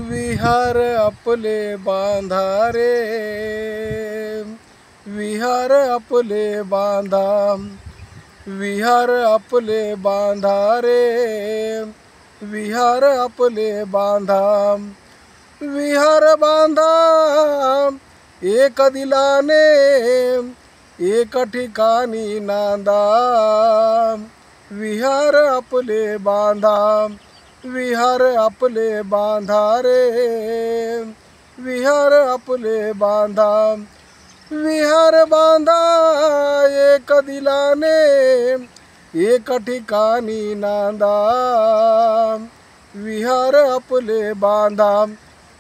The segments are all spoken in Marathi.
विहार आपले बांधा रे, विहार आपले बांधा, विहार आपले बांधा रे, विहार आपले बांधा, विहार बांधा एक दिलाने, एक ठिकाणी नांदा, विहार आपले बांधा, विहार आपले बांधा रे, विहार आपले बांधा, विहार बांधा एक दिलाने, एक ठिकाणी नांदा, विहार आपले बांधा.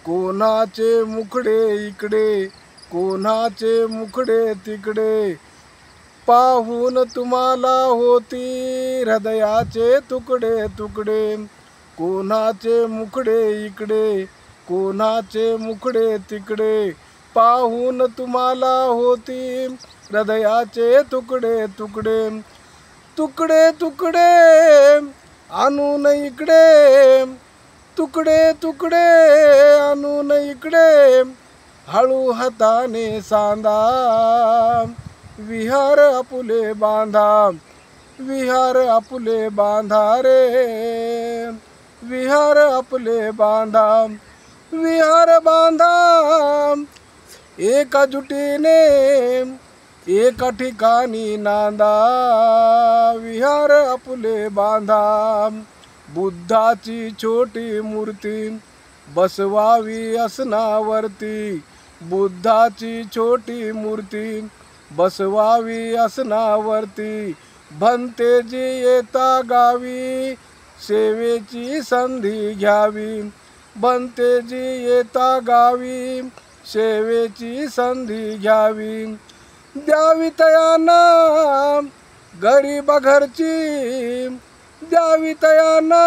कोणाचे मुखडे इकडे, कोणाचे मुखडे तिकडे, पाहून तुम्हाला होती हृदयाचे तुकडे तुकडे. कोणाचे मुखडे इकडे, कोणाचे मुखडे तिकडे, पाहून तुम्हाला होती हृदयाचे तुकडे तुकडे. तुकडे तुकडे आणून इकडे, तुकडे तुकडे आणून इकडे, हळू हाताने सांदा, विहार आपुले बांधा, विहार आपुले बांधा रे, विहार आपले बांधा, विहार बांधा एका जुटीने, एका ठिकाणी नांदा, विहार आपले बांधा. बुद्धाची छोटी मूर्ती बसवावी आसनावरती, बुद्धाची छोटी मूर्ती बसवावी आसनावरती. भंतेजी येता गावी, सेवेची संधी घ्यावी, भंतेजी येता गावी, सेवेची संधी घ्यावी. द्यावी तयाना गरीबा घरची, द्यावी तयाना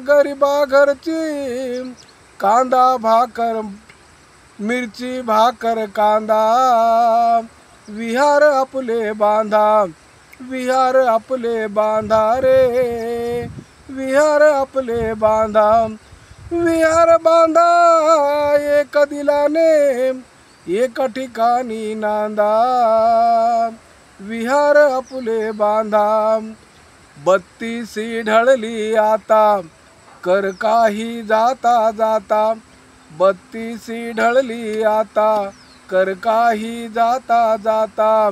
गरीबा घरची, कांदा भाकर मिरची भाकर कांदा, विहार आपले बांधा, विहार आपले बांधा रे, विहार आपले बांधा, विहार बांधा एक दिलाने, एक ठिकाणी नांदा, विहार आपले बांधा. बत्तीसी ढळली आता, कर काही जाता जाता, बत्तीसी ढळली आता, कर काही जाता जाता,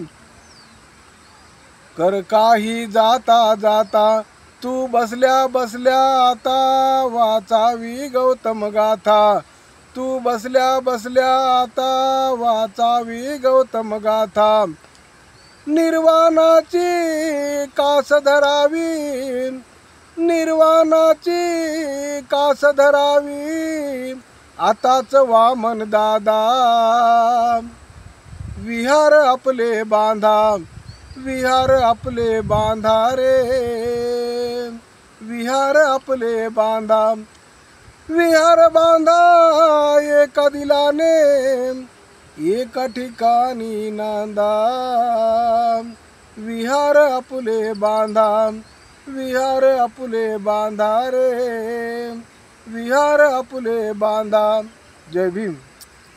कर काही जाता जाता. तू बसल्या बसल्या आता वाचावी गौतम गाथा, तू बसल्या बसल्या आता वाचावी गौतम गाथा. निर्वाणाची कास धरावी, निर्वाणाची कास धरावी, आताच वामन दादा, विहार आपले बांधा, विहार आपले बांधा रे, विहार आपले बांधा, विहार बांधा एका दिलाने, एका ठिकाणी नांदा, विहार आपले बांधा, विहार आपले बांधा रे, विहार आपले बांधा. जय भीम.